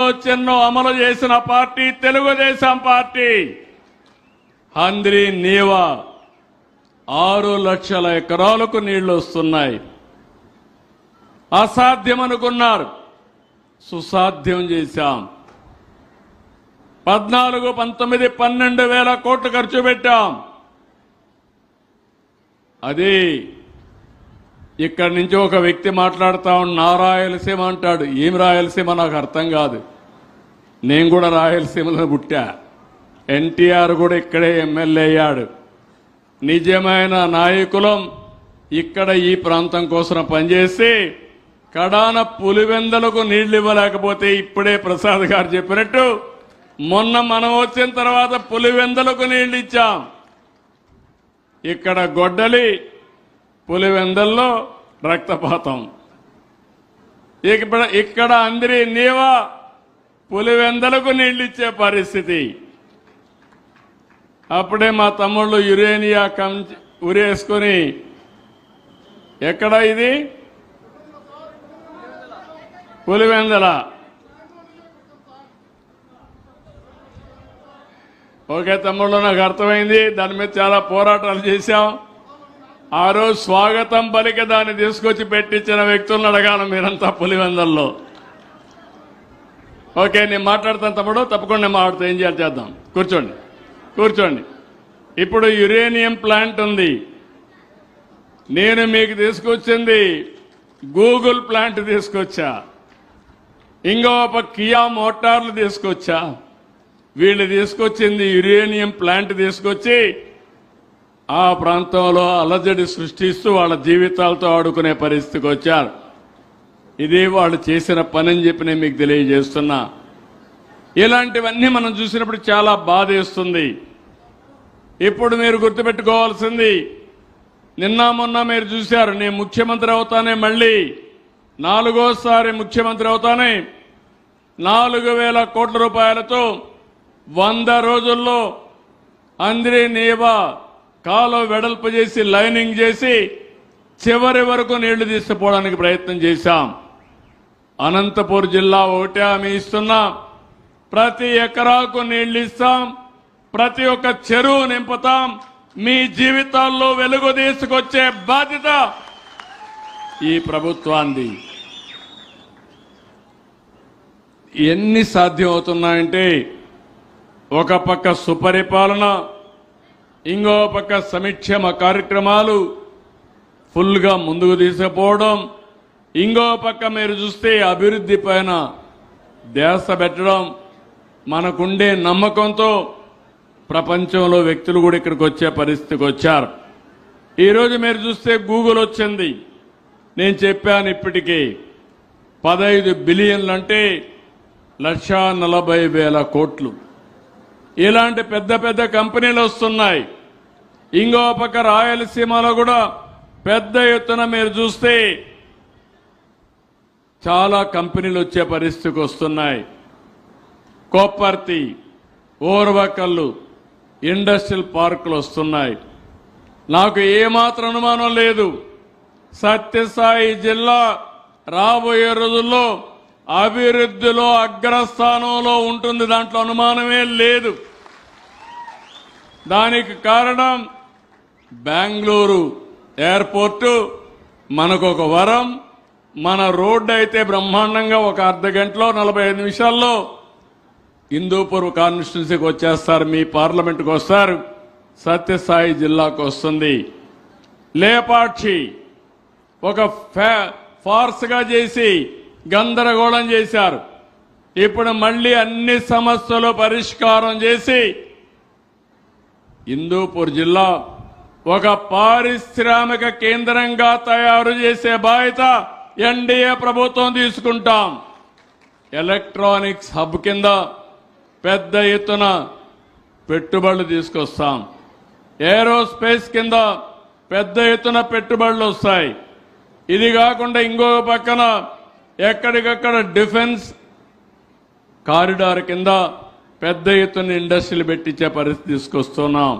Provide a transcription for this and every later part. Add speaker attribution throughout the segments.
Speaker 1: ఆలోచనను అమలు చేసిన పార్టీ తెలుగుదేశం పార్టీ. హంద్రీ నీవా 6 లక్షల ఎకరాలకు నీళ్లు వస్తున్నాయి. అసాధ్యం అనుకున్నారు, సుసాధ్యం చేశాం. 14, 19, 12 వేల కోట్లు ఖర్చు పెట్టాం. అది ఇక్కడి నుంచి ఒక వ్యక్తి మాట్లాడుతా నా రాయలసీమ అంటాడు. ఏం రాయలసీమ నాకు అర్థం కాదు. నేను కూడా రాయలసీమలో పుట్టా. ఎన్టీఆర్ కూడా ఇక్కడే ఎమ్మెల్యే అయ్యాడు. నిజమైన నాయకులం ఇక్కడ ఈ ప్రాంతం కోసం పనిచేసి కడాన పులివెందలకు నీళ్లు ఇవ్వలేకపోతే ఇప్పుడే ప్రసాద్ గారు చెప్పినట్టు మొన్న మనం వచ్చిన తర్వాత పులివెందలకు నీళ్లు ఇచ్చాం. ఇక్కడ గొడ్డలి, పులివెందల్లో రక్తపాతం. ఇక్కడ హంద్రీ నీవా పులివెందలకు నీళ్లు ఇచ్చే పరిస్థితి. అప్పుడే మా తమ్ముళ్ళు యురేనియా ఉరేసుకొని ఎక్కడ ఇది పులివెందల. ఓకే తమ్ముళ్ళు, నాకు అర్థమైంది. దాని మీద చాలా పోరాటాలు చేశాం. ఆ రోజు స్వాగతం పలికి దాన్ని తీసుకొచ్చి పెట్టించిన వ్యక్తులను అడగాను మీరంతా పులివెందల్లో. ఓకే, నేను మాట్లాడతాను తమ్ముడు, తప్పకుండా నేను మాట్లాడుతా. ఏం చేయాలి చేద్దాం. కూర్చోండి. ఇప్పుడు యురేనియం ప్లాంట్ ఉంది. నేను మీకు తీసుకొచ్చింది గూగుల్ ప్లాంట్ తీసుకొచ్చా. ఇంకో కియా మోటార్లు తీసుకొచ్చా. వీళ్ళు తీసుకొచ్చింది యురేనియం ప్లాంట్ తీసుకొచ్చి ఆ ప్రాంతంలో అలజడి సృష్టిస్తూ వాళ్ళ జీవితాలతో ఆడుకునే పరిస్థితికి వచ్చారు. ఇది వాళ్ళు చేసిన పని అని చెప్పి నేను మీకు తెలియజేస్తున్నా. ఇలాంటివన్నీ మనం చూసినప్పుడు చాలా బాధేస్తుంది. ఇప్పుడు మీరు గుర్తుపెట్టుకోవాల్సింది, నిన్న మొన్న మీరు చూశారు, నేను ముఖ్యమంత్రి అవుతానే, మళ్ళీ 4వ ముఖ్యమంత్రి అవుతానే 4,000 కోట్ల రూపాయలతో 100 రోజుల్లో హంద్రీ నీవా కాలువ వెడల్పు చేసి లైనింగ్ చేసి చివరి వరకు నీళ్లు తీసుకుపోవడానికి ప్రయత్నం చేశాం. అనంతపూర్ జిల్లా ఒకటే హామీ ఇస్తున్నాం, ప్రతి ఎకరాకు నీళ్లు ఇస్తాం, ప్రతి ఒక్క చెరువు నింపుతాం. మీ జీవితాల్లో వెలుగు తీసుకొచ్చే బాధ్యత ఈ ప్రభుత్వాన్ని. ఎన్ని సాధ్యం అవుతున్నాయంటే, ఒక పక్క సుపరిపాలన, ఇంకో పక్క సంక్షేమ కార్యక్రమాలు ఫుల్గా ముందుకు తీసుకుపోవడం, ఇంకో పక్క మీరు చూస్తే అభివృద్ధి పైన ధ్యాస పెట్టడం. మనకుండే నమ్మకంతో ప్రపంచంలో వ్యక్తులు కూడా ఇక్కడికి వచ్చే పరిస్థితికి వచ్చారు. ఈరోజు మీరు చూస్తే గూగుల్ వచ్చింది. నేను చెప్పాను ఇప్పటికీ 15 బిలియన్లు అంటే 1,40,000 కోట్లు. ఇలాంటి పెద్ద పెద్ద కంపెనీలు వస్తున్నాయి. ఇంకో పక్క రాయలసీమలో కూడా పెద్ద ఎత్తున మీరు చూస్తే చాలా కంపెనీలు వచ్చే పరిస్థితికి వస్తున్నాయి. కొప్పర్తి, ఓర్వకల్లు ఇండస్ట్రియల్ పార్కులు వస్తున్నాయి. నాకు ఏమాత్రం అనుమానం లేదు, సత్యసాయి జిల్లా రాబోయే రోజుల్లో అభివృద్ధిలో అగ్రస్థానంలో ఉంటుంది. దాంట్లో అనుమానమే లేదు. దానికి కారణం బెంగళూరు ఎయిర్పోర్టు మనకు ఒక వరం. మన రోడ్డు అయితే బ్రహ్మాండంగా ఒక అర్ధ గంటలో 45 నిమిషాల్లో హిందూపూర్ కాన్స్టిట్యున్సీకి వచ్చేస్తారు, మీ పార్లమెంటుకు వస్తారు, సత్యసాయి జిల్లాకు వస్తుంది. లేపాక్షి ఒక ఫార్స్గా చేసి గందరగోళం చేశారు. ఇప్పుడు మళ్ళీ అన్ని సమస్యలు పరిష్కారం చేసి హిందూపూర్ జిల్లా ఒక పారిశ్రామిక కేంద్రంగా తయారు చేసే బాధ్యత ఎన్డీఏ ప్రభుత్వం తీసుకుంటాం. ఎలక్ట్రానిక్స్ హబ్ కింద పెద్ద ఎత్తున పెట్టుబడులు తీసుకొస్తాం. ఏరోస్పేస్ కింద పెద్ద ఎత్తున పెట్టుబడులు వస్తాయి. ఇది కాకుండా ఇంకొక పక్కన ఎక్కడికక్కడ డిఫెన్స్ కారిడార్ కింద పెద్ద ఎత్తున ఇండస్ట్రీలు పెట్టించే పరిస్థితి తీసుకొస్తున్నాం.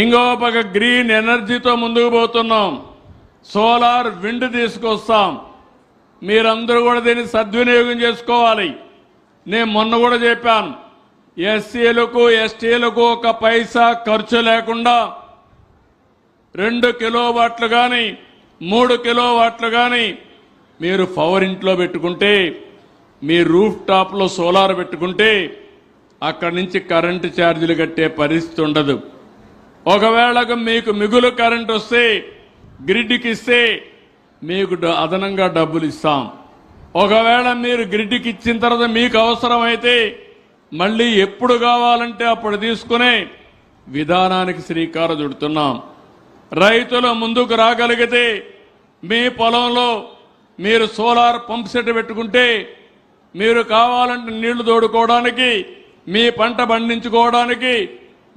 Speaker 1: ఇంకో పక్క గ్రీన్ ఎనర్జీతో ముందుకు పోతున్నాం. సోలార్ విండ్ తీసుకొస్తాం. మీరందరూ కూడా దీన్ని సద్వినియోగం చేసుకోవాలి. నేను మొన్న కూడా చెప్పాను, ఎస్సీలకు ఎస్టీలకు ఒక పైసా ఖర్చు లేకుండా 2 కిలోవాట్లు కానీ 3 కిలోవాట్లు కానీ మీరు పవర్ ఇంట్లో పెట్టుకుంటే, మీ రూఫ్ టాప్లో సోలార్ పెట్టుకుంటే అక్కడి నుంచి కరెంటు ఛార్జీలు కట్టే పరిస్థితి ఉండదు. ఒకవేళ మీకు మిగులు కరెంటు వస్తే గ్రిడ్కి ఇస్తే మీకు అదనంగా డబ్బులు ఇస్తాం. ఒకవేళ మీరు గ్రిడ్కి ఇచ్చిన తర్వాత మీకు అవసరమైతే మళ్ళీ ఎప్పుడు కావాలంటే అప్పుడు తీసుకునే విధానానికి శ్రీకారం చుడుతున్నాం. రైతులు ముందుకు రాగలిగితే మీ పొలంలో మీరు సోలార్ పంప్ సెట్ పెట్టుకుంటే మీరు కావాలంటే నీళ్లు తోడుకోవడానికి, మీ పంట పండించుకోవడానికి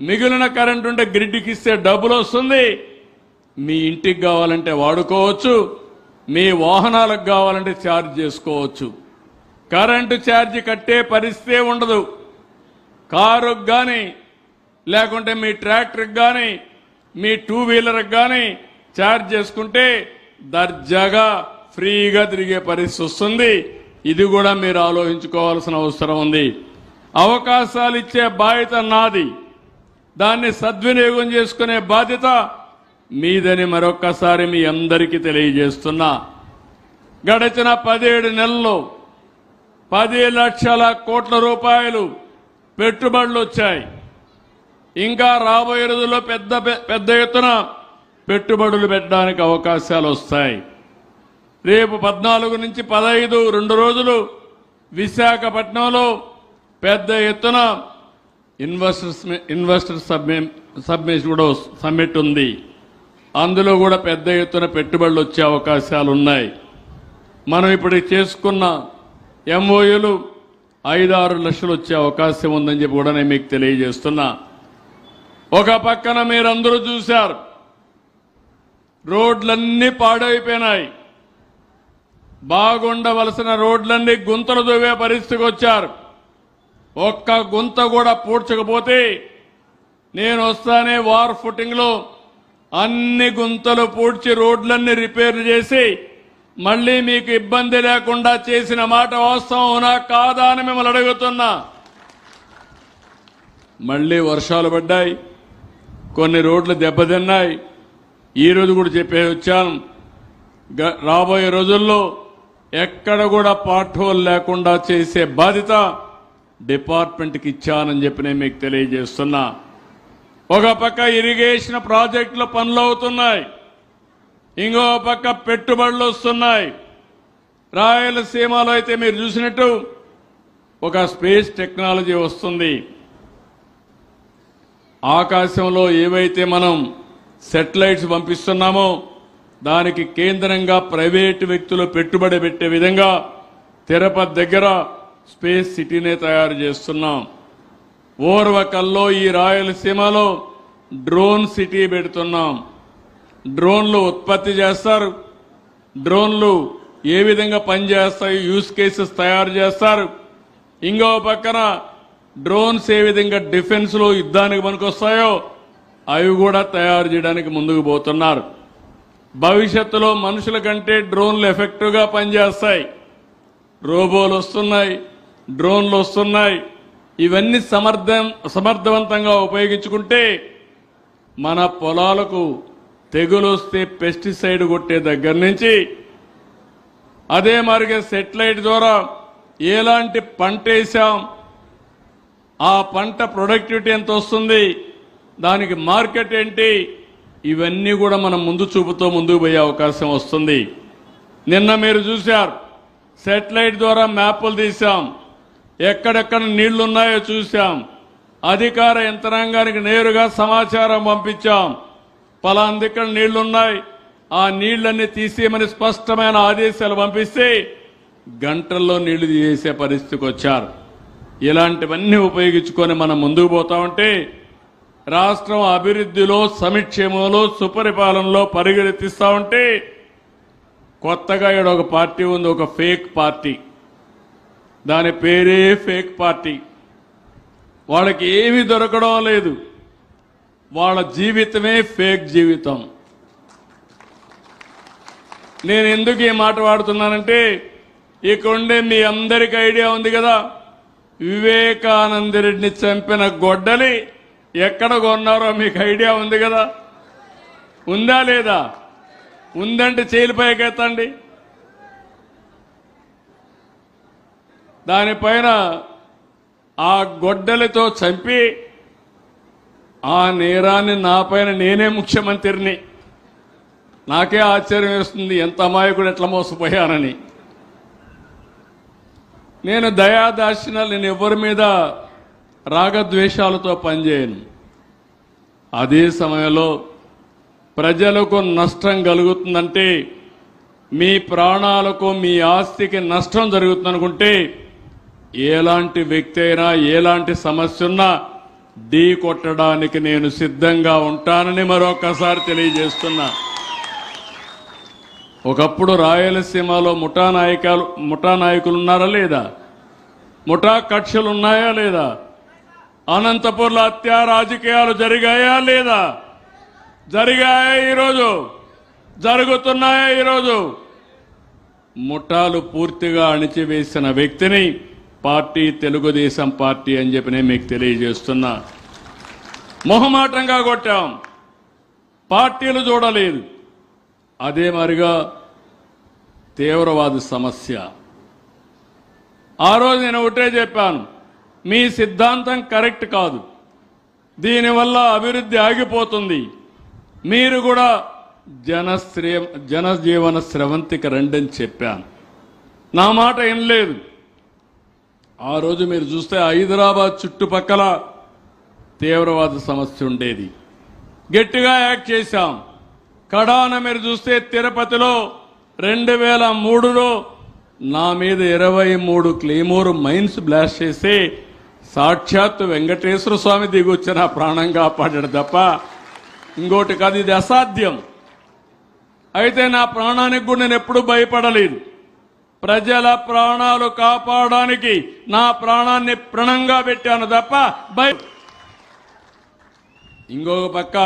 Speaker 1: మిగిలిన కరెంటు ఉంటే గ్రిడ్కి ఇస్తే డబ్బులు వస్తుంది. మీ ఇంటికి కావాలంటే వాడుకోవచ్చు, మీ వాహనాలకు కావాలంటే ఛార్జ్ చేసుకోవచ్చు. కరెంటు ఛార్జీ కట్టే పరిస్థితే ఉండదు. కారుకు కానీ లేకుంటే మీ ట్రాక్టర్కి కానీ మీ 2 వీలర్కి కానీ ఛార్జ్ చేసుకుంటే దర్జాగా ఫ్రీగా తిరిగే పరిస్థితి వస్తుంది. ఇది కూడా మీరు ఆలోచించుకోవాల్సిన అవసరం ఉంది. అవకాశాలు ఇచ్చే బాధ్యత నాది, దాన్ని సద్వినియోగం చేసుకునే బాధ్యత మీదని మరొక్కసారి మీ అందరికీ తెలియజేస్తున్నా. గడిచిన 17 నెలల్లో 10 లక్షల కోట్ల రూపాయలు పెట్టుబడులు వచ్చాయి. ఇంకా రాబోయే రోజుల్లో పెద్ద ఎత్తున పెట్టుబడులు పెట్టడానికి అవకాశాలు వస్తాయి. రేపు 14 నుంచి 15 2 రోజులు విశాఖపట్నంలో పెద్ద ఎత్తున ఇన్వెస్టర్స్ సమ్మిట్ ఉంది. అందులో కూడా పెద్ద ఎత్తున పెట్టుబడులు వచ్చే అవకాశాలు ఉన్నాయి. మనం ఇప్పుడు చేసుకున్న ఎంఓయూలు 5-6 లక్షలు వచ్చే అవకాశం ఉందని చెప్పి కూడా నేను మీకు తెలియజేస్తున్నా. ఒక పక్కన మీరందరూ చూశారు, రోడ్లన్నీ పాడైపోయినాయి. బాగుండవలసిన రోడ్లన్నీ గుంతలు దూవే పరిస్థితికి వచ్చారు. ఒక్క గుంత కూడా పూడ్చకపోతే నేను వస్తానే వార్ ఫుటింగ్లో అన్ని గుంతలు పూడ్చి రోడ్లన్నీ రిపేర్లు చేసి మళ్ళీ మీకు ఇబ్బంది లేకుండా చేసిన మాట వాస్తవం అవునా కాదా అని మిమ్మల్ని అడుగుతున్నా. మళ్ళీ వర్షాలు పడ్డాయి, కొన్ని రోడ్లు దెబ్బతిన్నాయి. ఈరోజు కూడా చెప్పే వచ్చాను, రాబోయే రోజుల్లో ఎక్కడ కూడా పార్ట్ హోల్ లేకుండా చేసే బాధ్యత డిపార్ట్మెంట్కి ఇచ్చానని చెప్పి నేను మీకు తెలియజేస్తున్నా. ఒక పక్క ఇరిగేషన్ ప్రాజెక్టుల పనులు అవుతున్నాయి, ఇంకో పక్క పెట్టుబడులు వస్తున్నాయి. రాయలసీమలో అయితే మీరు చూసినట్టు ఒక స్పేస్ టెక్నాలజీ వస్తుంది. ఆకాశంలో ఏవైతే మనం సెటిలైట్స్ పంపిస్తున్నామో దానికి కేంద్రంగా ప్రైవేటు వ్యక్తులు పెట్టుబడి పెట్టే విధంగా తిరుపతి దగ్గర స్పేస్ సిటీనే తయారు చేస్తున్నాం. ఓర్వకల్లో ఈ రాయలసీమలో డ్రోన్ సిటీ పెడుతున్నాం. డ్రోన్లు ఉత్పత్తి చేస్తారు, డ్రోన్లు ఏ విధంగా పనిచేస్తాయి యూస్ కేసెస్ తయారు చేస్తారు. ఇంకో పక్కన డ్రోన్స్ ఏ విధంగా డిఫెన్స్లో యుద్ధానికి పనికొస్తాయో అవి కూడా తయారు చేయడానికి ముందుకు పోతున్నారు. భవిష్యత్తులో మనుషుల కంటే డ్రోన్లు ఎఫెక్టివ్గా పనిచేస్తాయి. రోబోలు వస్తున్నాయి, డ్రోన్లు వస్తున్నాయి. ఇవన్నీ సమర్థవంతంగా ఉపయోగించుకుంటే మన పొలాలకు తెగులు వస్తే పెస్టిసైడ్ కొట్టే దగ్గర నుంచి, అదే మాదిరిగా సెటిలైట్ ద్వారా ఎలాంటి పంట వేసాం, ఆ పంట ప్రొడక్టివిటీ ఎంత వస్తుంది, దానికి మార్కెట్ ఏంటి, ఇవన్నీ కూడా మనం ముందు చూపుతో ముందుకు పోయే అవకాశం వస్తుంది. నిన్న మీరు చూశారు, సెటిలైట్ ద్వారా మ్యాపులు తీశాం, ఎక్కడెక్కడ నీళ్లున్నాయో చూశాం. అధికార యంత్రాంగానికి నేరుగా సమాచారం పంపించాం. పలానా దగ్గర నీళ్లున్నాయి, ఆ నీళ్లన్నీ తీసేయమని స్పష్టమైన ఆదేశాలు పంపిస్తే గంటల్లో నీళ్లు తీసే పరిస్థితికి వచ్చారు. ఇలాంటివన్నీ ఉపయోగించుకొని మనం ముందుకు పోతా ఉంటే రాష్ట్రం అభివృద్ధిలో, సంక్షేమంలో, సుపరిపాలనలో పరిగెత్తిస్తా ఉంటే కొత్తగా ఇక్కడ ఒక పార్టీ ఉంది, ఒక ఫేక్ పార్టీ. దాని పేరే ఫేక్ పార్టీ. వాళ్ళకి ఏమీ దొరకడం లేదు, వాళ్ళ జీవితమే ఫేక్ జీవితం. నేను ఎందుకు ఈ మాట వాడుతున్నానంటే ఇక్కడ ఉండే మీ అందరికీ ఐడియా ఉంది కదా, వివేకానందరెడ్డిని చంపిన గొడ్డలి ఎక్కడ కొన్నారో మీకు ఐడియా ఉంది కదా? ఉందా లేదా? ఉందంటే చేలిపైకెత్తండి. దానిపైన ఆ గొడ్డలితో చంపి ఆ నేరాన్ని నాపైన నేనే ముఖ్యమంత్రిని. నాకే ఆశ్చర్యం వేస్తుంది ఎంత అమాయకుడు ఎట్లా మోసపోయానని. నేను దయాదాక్షిణ్యాలు నేను ఎవరి మీద రాగద్వేషాలతో పనిచేయను. అదే సమయంలో ప్రజలకు నష్టం కలుగుతుందంటే, మీ ప్రాణాలకు మీ ఆస్తికి నష్టం జరుగుతుందనుకుంటే ఎలాంటి వ్యక్తి అయినా ఎలాంటి సమస్య ఉన్నా ఢీ కొట్టడానికి నేను సిద్ధంగా ఉంటానని మరొకసారి తెలియజేస్తున్నా. ఒకప్పుడు రాయలసీమలో ముఠా నాయకులు ఉన్నారా లేదా? ముఠా కక్షలు ఉన్నాయా లేదా? అనంతపూర్లో హత్య రాజకీయాలు జరిగాయా లేదా? జరిగాయా? ఈరోజు జరుగుతున్నాయా? ఈరోజు ముఠాలు పూర్తిగా అణిచివేసిన వ్యక్తిని పార్టీ తెలుగుదేశం పార్టీ అని చెప్పి నేను మీకు తెలియజేస్తున్నా. మొహమాటంగా కొట్టాం, పార్టీలు చూడలేదు. అదే మరిగా తీవ్రవాద సమస్య. ఆ రోజు నేను ఒకటే చెప్పాను, మీ సిద్ధాంతం కరెక్ట్ కాదు, దీనివల్ల అభివృద్ధి ఆగిపోతుంది, మీరు కూడా జనజీవన స్రవంతికి రండని చెప్పాను. నా మాట వినలేదు. ఆ రోజు మీరు చూస్తే హైదరాబాద్ చుట్టుపక్కల తీవ్రవాద సమస్య ఉండేది, గట్టిగా యాక్ట్ చేశాం. కడాన మీరు చూస్తే తిరుపతిలో 2003లో నా మీద 23 క్లెయిమోర్ మైన్స్ బ్లాస్ట్ చేసి సాక్షాత్ వెంకటేశ్వర స్వామి దిగొచ్చి నా ప్రాణం కాపాడాడు తప్ప ఇంకోటి కాదు. ఇది అసాధ్యం. అయితే నా ప్రాణానికి కూడా నేను ఎప్పుడూ భయపడలేదు. ప్రజల ప్రాణాలు కాపాడడానికి నా ప్రాణాన్ని ప్రణంగా పెట్టాను తప్ప ఇంకొక పక్క